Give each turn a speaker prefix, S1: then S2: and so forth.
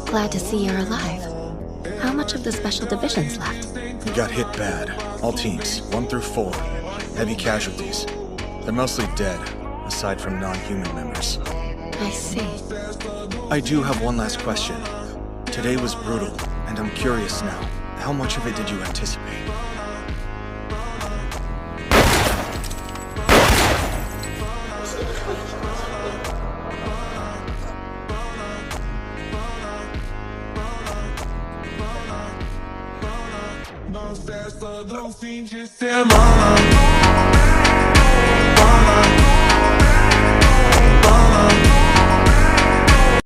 S1: Glad to see you're alive. How much of the Special Division's left?
S2: We got hit bad. All teams, 1 through 4. Heavy casualties. They're mostly dead, aside from non-human members.
S1: I see.
S2: I do have one last question. Today was brutal, and I'm curious now. How much of it did you anticipate?
S3: Não cessa, não finge ser mal.